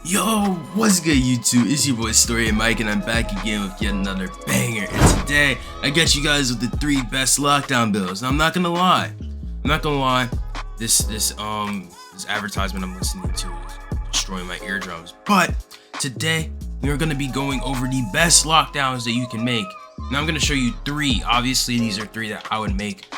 Yo, what's good YouTube? It's your boy StoryofMike and I'm back again with yet another banger. And today, I got you guys with the 3 best lockdown builds. Now, I'm not gonna lie. This advertisement I'm listening to is destroying my eardrums. But today, we are gonna be going over the best lockdowns that you can make. Now I'm gonna show you 3. Obviously, these are 3 that I would make.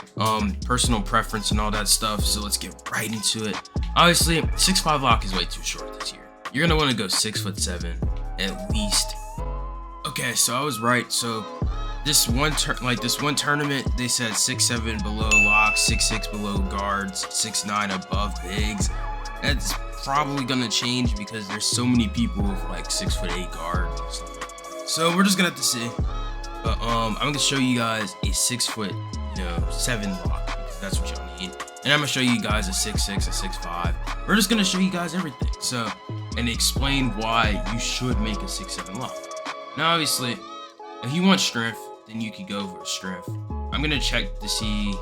Personal preference and all that stuff. So let's get right into it. Obviously, 6'5" lock is way too short this year. You're gonna want to go 6'7" at least. Okay, so I was right. So this one tournament, they said 6'7" below lock, 6'6" below guards, 6'9" above bigs. That's probably gonna change because there's so many people with like 6'8" guards and stuff like that. So we're just gonna have to see. But I'm gonna show you guys a 6'7" lock because that's what y'all need. And I'm gonna show you guys a 6'6", a 6'5". We're just gonna show you guys everything. So, and explain why you should make a 6'7" lock. Now, obviously, if you want strength, then you could go for strength. I'm gonna check to see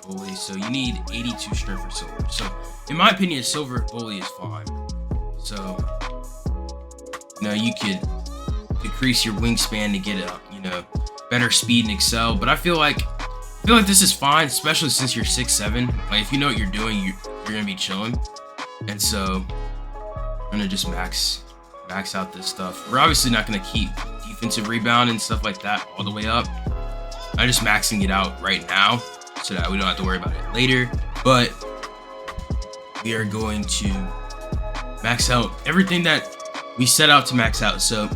bully. So you need 82 strength for silver. So, in my opinion, silver bully is fine. So, you could decrease your wingspan to get better speed and excel. But I feel like this is fine, especially since you're 6'7". Like, if you know what you're doing, you're gonna be chilling. And so I'm gonna just max out this stuff. We're obviously not gonna keep defensive rebound and stuff like that all the way up. I'm just maxing it out right now so that we don't have to worry about it later. But we are going to max out everything that we set out to max out. So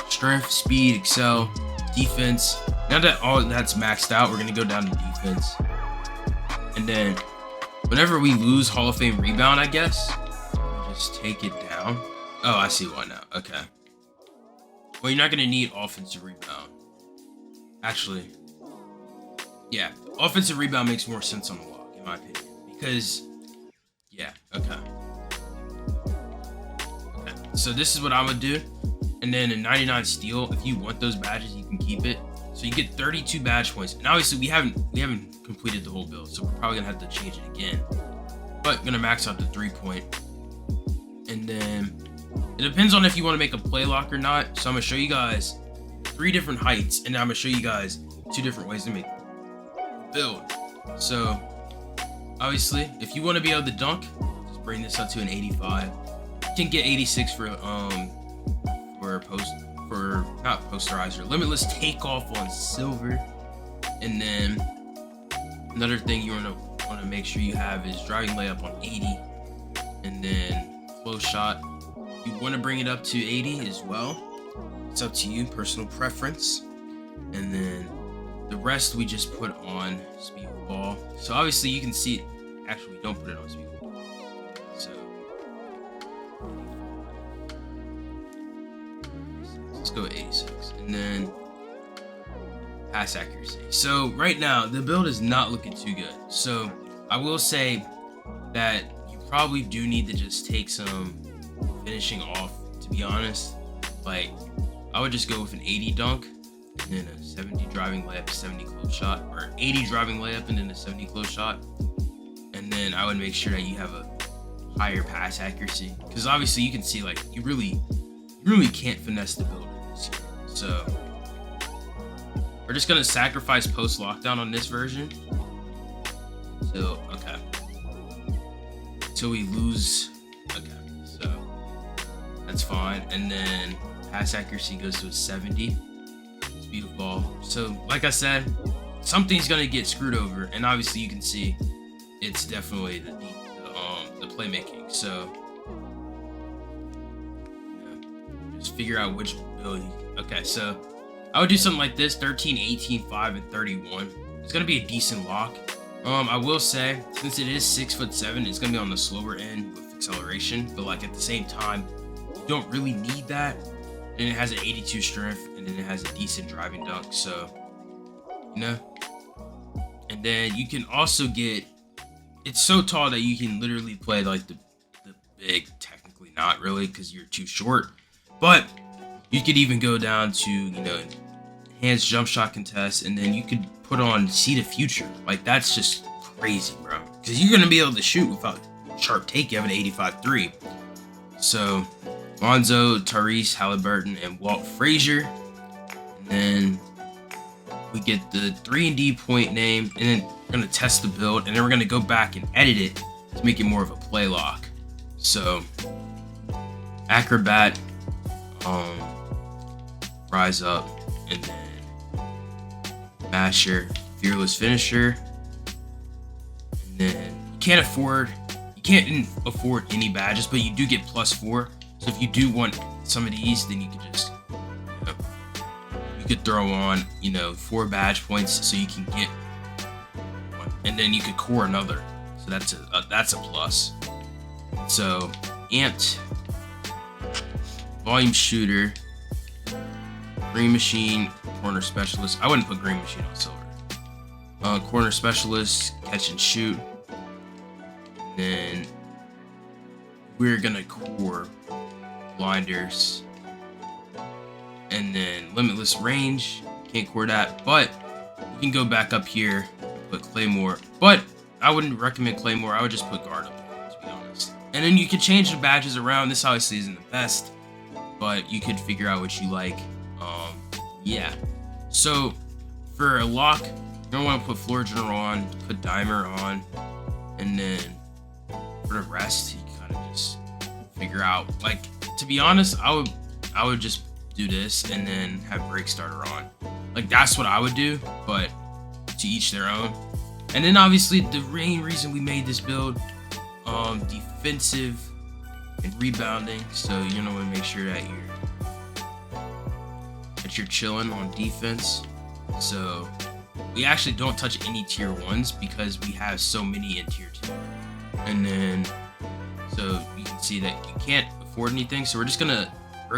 strength, speed, excel, defense. Now that all that's maxed out, we're gonna go down to defense. And then whenever we lose Hall of Fame rebound, I guess, just take it down. Oh, I see why now. Okay. Well, you're not gonna need offensive rebound. Actually, yeah, offensive rebound makes more sense on the lock, in my opinion. Because, yeah, okay. So this is what I would do. And then a 99 steal, if you want those badges, you can keep it. So you get 32 badge points. And obviously we haven't completed the whole build, so we're probably gonna have to change it again. But gonna max out the 3-point. And then it depends on if you want to make a play lock or not. So I'm gonna show you guys 3 different heights, and then I'm gonna show you guys 2 different ways to make a build. So obviously, if you want to be able to dunk, just bring this up to an 85. You can get 86 for not posterizer, limitless takeoff on silver. And then another thing you want to make sure you have is driving layup on 80, and then close shot you want to bring it up to 80 as well. It's up to you, personal preference. And then the rest we just put on speed of ball. So obviously you can see it. Actually, we don't put it on speed of ball. So let's go 86, and then pass accuracy. So right now the build is not looking too good. So I will say that you probably do need to just take some finishing off, to be honest. Like, I would just go with an 80 dunk and then a 70 driving layup, 70 close shot, or 80 driving layup and then a 70 close shot. And then I would make sure that you have a higher pass accuracy, because obviously you can see, like, you really can't finesse the build this year. So we're just gonna sacrifice post lockdown on this version until we lose. Okay, so that's fine. And then pass accuracy goes to a 70. Speed of ball. So like I said, something's gonna get screwed over, and obviously you can see it's definitely the playmaking. So just figure out which build. Okay, so I would do something like this: 13, 18, 5, and 31. It's gonna be a decent lock. I will say, since it is 6'7", it's gonna be on the slower end with acceleration, but like at the same time, you don't really need that. And it has an 82 strength, and then it has a decent driving dunk. So, and then you can also get. It's so tall that you can literally play like the big. Technically not really, because you're too short. But you could even go down to enhanced jump shot contest, and then you could put on see the future. Like, that's just crazy, bro. Because you're gonna be able to shoot without sharp take. You have an 85 3. So Lonzo, Tyrese Halliburton, and Walt Frazier. And then we get the 3-and-D point name, and then we're gonna test the build, and then we're gonna go back and edit it to make it more of a play lock. So Acrobat, Rise Up, and then Masher, Fearless Finisher, and then you can't afford any badges, but you do get +4. So if you do want some of these, then you can just you could throw on 4 badge points so you can get one, and then you could core another. So that's a plus. So Amped, Volume Shooter, Green Machine, Corner Specialist. I wouldn't put Green Machine on silver. Corner Specialist, Catch and Shoot. And then we're gonna core Blinders. And then Limitless Range. Can't core that, but you can go back up here and put Claymore. But I wouldn't recommend Claymore. I would just put Guard up there, to be honest. And then you can change the badges around. This obviously isn't the best, but you could figure out what you like. Yeah. So for a lock, you're gonna want to put Floor General on, put Dimer on, and then for the rest, you kind of just figure out. Like, to be honest, I would just do this and then have Break Starter on. Like, that's what I would do, but to each their own. And then obviously the main reason we made this build, defensive and rebounding. So you're gonna want to make sure that you're chilling on defense. So we actually don't touch any tier 1s because we have so many in tier 2. And then so you can see that you can't afford anything. So we're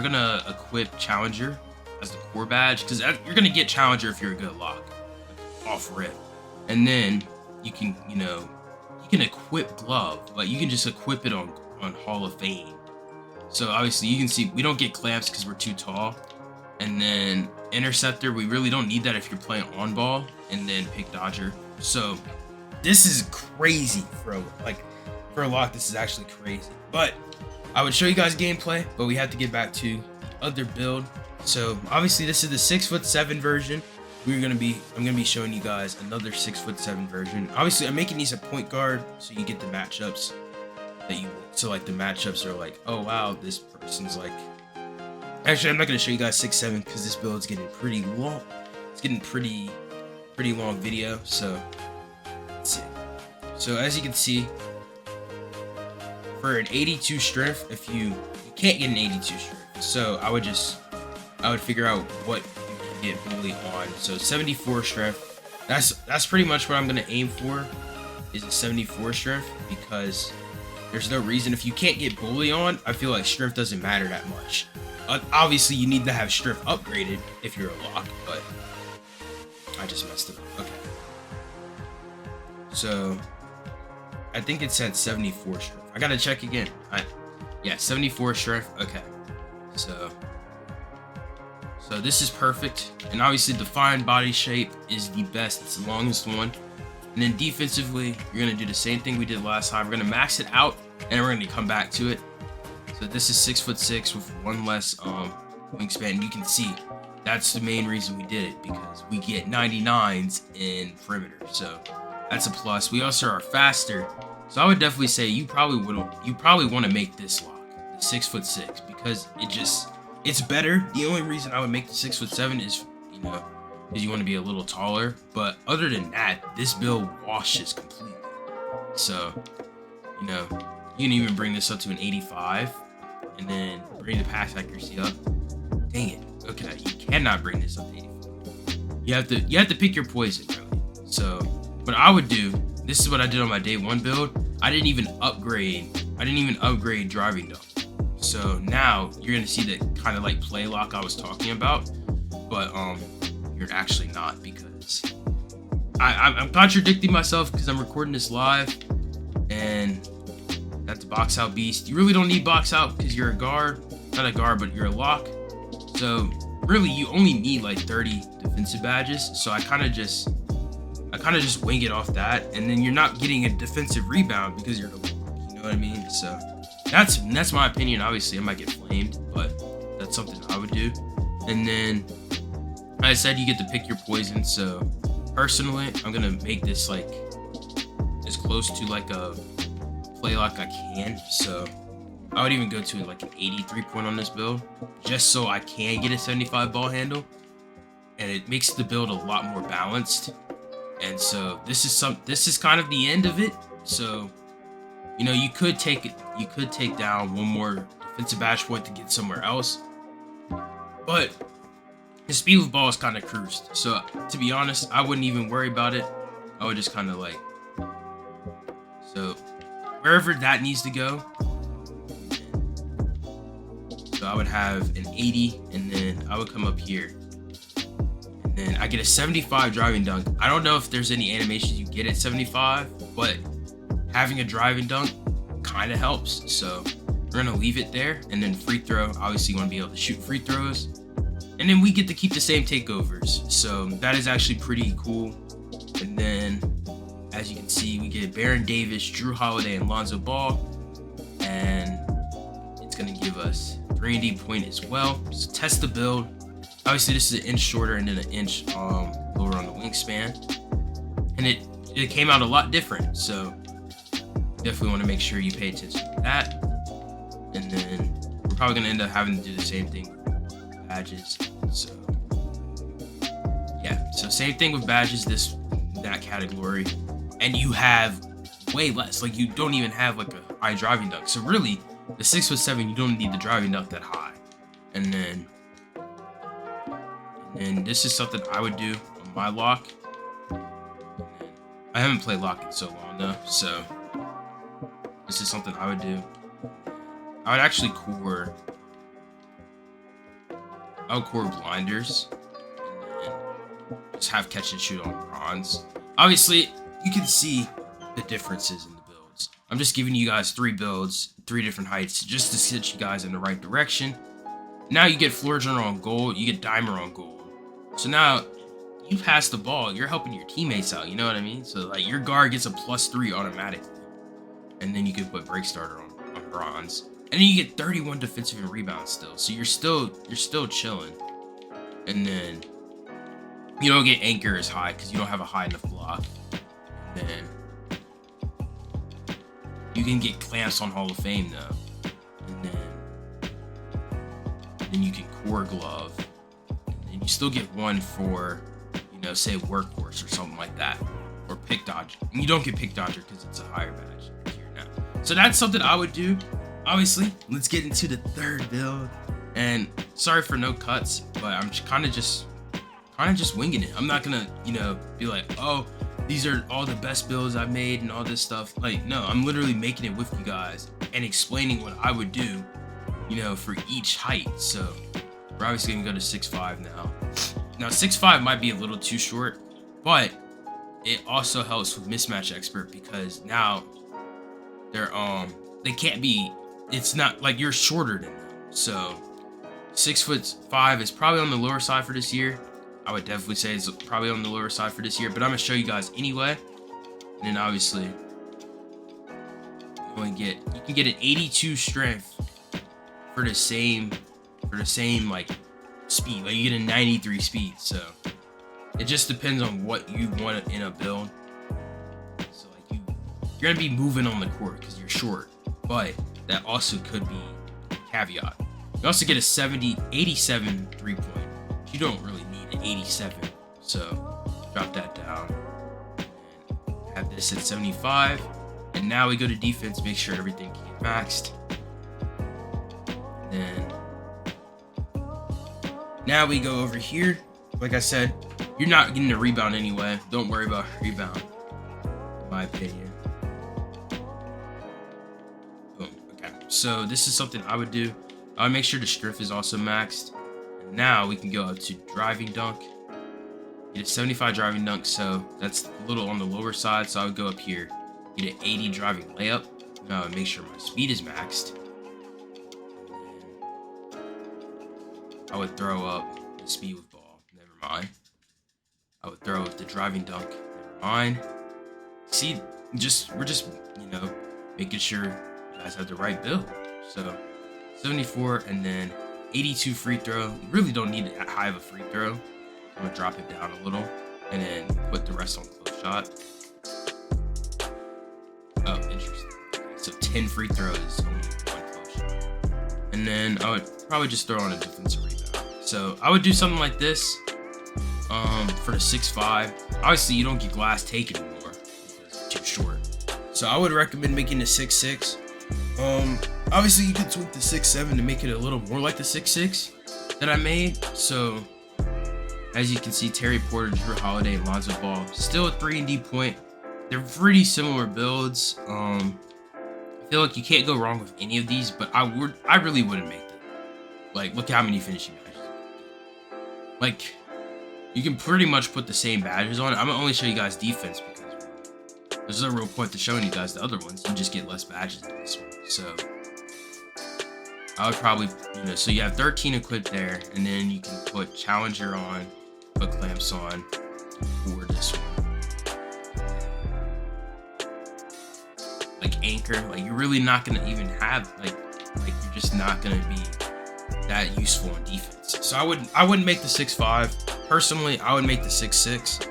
gonna equip Challenger as the core badge, because you're gonna get Challenger if you're a good lock, off rip. And then you can equip Glove, but you can just equip it on Hall of Fame. So obviously you can see we don't get clamps because we're too tall. And then Interceptor, we really don't need that if you're playing on ball. And then Pick Dodger. So this is crazy, bro. Like, for a lock, this is actually crazy. But I would show you guys gameplay, but we have to get back to the other build. So obviously this is the 6'7" version. I'm gonna be showing you guys another 6'7" version. Obviously I'm making these a point guard, so you get the matchups like the matchups are like, oh wow, this person's like. Actually, I'm not gonna show you guys 6'7" because this build is getting pretty long. It's getting pretty long video. So let's see. So as you can see, for an 82 strength, if you can't get an 82 strength, so I would figure out what you can get bully on. So 74 strength, that's pretty much what I'm gonna aim for, is a 74 strength, because there's no reason if you can't get bully on. I feel like strength doesn't matter that much. Obviously you need to have strength upgraded if you're a lock, but I just messed it up. Okay, so I think it said 74 strength. I gotta check again. Yeah, 74 strength. Okay, so this is perfect. And obviously defined body shape is the best. It's the longest one. And then defensively, you're gonna do the same thing we did last time. We're gonna max it out, and we're gonna come back to it. So this is 6'6" with one less wingspan. You can see that's the main reason we did it, because we get 99s in perimeter. So that's a plus. We also are faster. So I would definitely say you probably want to make this lock the 6'6", because it's better. The only reason I would make the 6'7" is because you want to be a little taller. But other than that, this build washes completely. So you can even bring this up to an 85, and then bring the pass accuracy up. Dang it. Okay, you cannot bring this up to 85. You have to pick your poison, really. So what I would do, this is what I did on my day 1 build. I didn't even upgrade driving dunk. So now you're gonna see the kind of like play lock I was talking about, but you're actually not, because I'm contradicting myself because I'm recording this live, and that's box out beast. You really don't need box out because you're a guard, not a guard, but you're a lock. So really you only need like 30 defensive badges. So I kind of just wing it off that, and then you're not getting a defensive rebound because you're a lock. You know what I mean? So That's my opinion. Obviously, I might get flamed, but that's something I would do. And then, like I said, you get to pick your poison. So personally, I'm gonna make this like as close to like a play lock I can. So I would even go to like an 83 point on this build, just so I can get a 75 ball handle, and it makes the build a lot more balanced. And so this is kind of the end of it. So, you know, you could take down one more defensive badge point to get somewhere else, but his speed with ball is kind of cruised. So to be honest, I wouldn't even worry about it. I would just kind of like, so wherever that needs to go. So I would have an 80, and then I would come up here, and then I get a 75 driving dunk. I don't know if there's any animations you get at 75, but having a driving dunk kind of helps. So we're gonna leave it there, and then free throw. Obviously, you want to be able to shoot free throws, and then we get to keep the same takeovers. So that is actually pretty cool. And then, as you can see, we get Baron Davis, Drew Holiday, and Lonzo Ball, and it's gonna give us 3D point as well. So test the build. Obviously, this is an inch shorter and then an inch lower on the wingspan, and it came out a lot different. So definitely want to make sure you pay attention to that. And then we're probably gonna end up having to do the same thing with badges. So yeah, so same thing with badges, that category, and you have way less. Like, you don't even have like a high driving dunk. So really, the 6'7", you don't need the driving dunk that high. And then this is something I would do on my lock. I haven't played lock in so long though, so this is something I would do. I would actually core blinders, and then just have catch and shoot on bronze. Obviously, you can see the differences in the builds. I'm just giving you guys 3 builds, 3 different heights, just to set you guys in the right direction. Now you get floor general on gold, you get dimer on gold. So now you pass the ball, you're helping your teammates out, you know what I mean? So like, your guard gets a +3 automatically. And then you can put break starter on bronze. And then you get 31 defensive and rebounds still. So you're still chilling. And then you don't get anchor as high because you don't have a high enough block. And then you can get clamps on Hall of Fame though. And then you can core glove. And then you still get one for, you know, say workhorse or something like that. Or pick dodger. And you don't get pick dodger because it's a higher badge here now. So that's something I would do. Obviously, let's get into the third build. And sorry for no cuts, but I'm kind of just winging it. I'm not gonna, you know, be like, oh, these are all the best builds I've made and all this stuff. Like, no, I'm literally making it with you guys and explaining what I would do, you know, for each height. So we're obviously gonna go to 6'5" now. Now 6'5" might be a little too short, but it also helps with mismatch expert because now they can't be. It's not like you're shorter than them. So 6'5" is probably on the lower side for this year. I would definitely say it's probably on the lower side for this year, but I'm gonna show you guys anyway. And then obviously you can get an 82 strength for the same like speed. Like, you get a 93 speed. So it just depends on what you want in a build. So like you're gonna be moving on the court because you're short, but that also could be a caveat. You also get a 87 3-point. You don't really need an 87, so drop that down. And have this at 75, and now we go to defense. Make sure everything can get maxed. And then now we go over here. Like I said, you're not getting a rebound anyway. Don't worry about rebound, in my opinion. So this is something I would do. I would make sure the strength is also maxed. And now we can go up to driving dunk. Get a 75 driving dunk, so that's a little on the lower side. So I would go up here, get an 80 driving layup. Now I would make sure my speed is maxed. I would throw up the speed with ball. Never mind. I would throw up the driving dunk. Never mind. See, we're just, you know, making sure you guys have the right build. So 74 and then 82 free throw. You really don't need that high of a free throw. I'm gonna drop it down a little and then put the rest on close shot. Oh, interesting. So 10 free throws, only 1 close shot. And then I would probably just throw on a defensive rebound. So I would do something like this for the 6'5". Obviously, you don't get glass take anymore because it's too short. So I would recommend making the 6'6". Obviously, you could tweak the 6'7" to make it a little more like the 6'6" that I made. So as you can see, Terry Porter, Drew Holiday, and Lonzo Ball still a 3-and-D point. They're pretty similar builds. I feel like you can't go wrong with any of these, but I really wouldn't make them. Like, look at how many finishing badges. Like, you can pretty much put the same badges on. I'm gonna only show you guys defense because there's no real point to showing you guys the other ones. You just get less badges than this one. So I would probably, so you have 13 equipped there, and then you can put Challenger on, put clamps on for this one. Like Anchor, like you're really not gonna even have like you're just not gonna be that useful on defense. So I wouldn't make the 6'5". Personally, I would make the 6'6",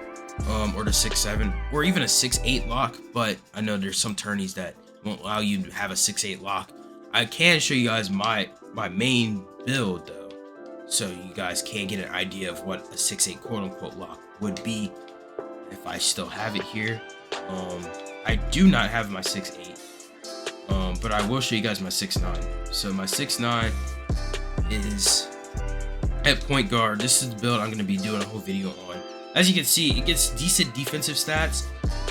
or the 6'7", or even a 6'8" lock. But I know there's some tourneys that won't allow you to have a 6'8" lock. I can show you guys my main build though, so you guys can get an idea of what a 6'8" quote unquote lock would be if I still have it here. I do not have my 6'8", but I will show you guys my 6'9". So my 6'9" is at point guard. This is the build I'm going to be doing a whole video on. As you can see, it gets decent defensive stats,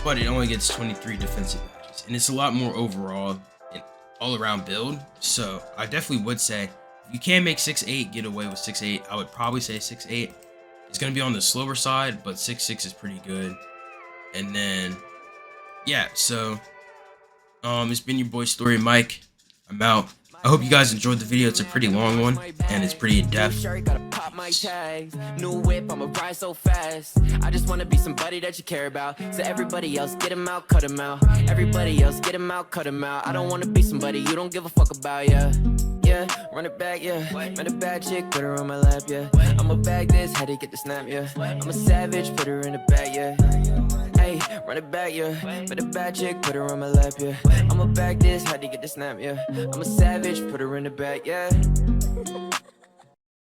but it only gets 23 defensive badges, and it's a lot more overall and all-around build. So I definitely would say if you can make 6'8", get away with 6'8", I would probably say 6'8". It's going to be on the slower side, but 6'6" is pretty good. And then yeah, so it's been your boy StoryofMike. I'm out. I hope you guys enjoyed the video. It's a pretty long one and it's pretty in depth. New whip, I'ma ride so fast. I just wanna be somebody that you care about. So everybody else get him out, cut him out. Everybody else get him out, cut him out. I don't wanna be somebody you don't give a fuck about, yeah. Yeah, run it back, yeah. Met a bad chick, put her on my lap, yeah. I'ma bag this, had to get the snap, yeah. I'm a savage, put her in the bag, yeah. Hey, run it back, yeah. Met a bad chick, put her on my lap, yeah. I'ma bag this, had to get the snap, yeah. I'm a savage, put her in the bag, yeah.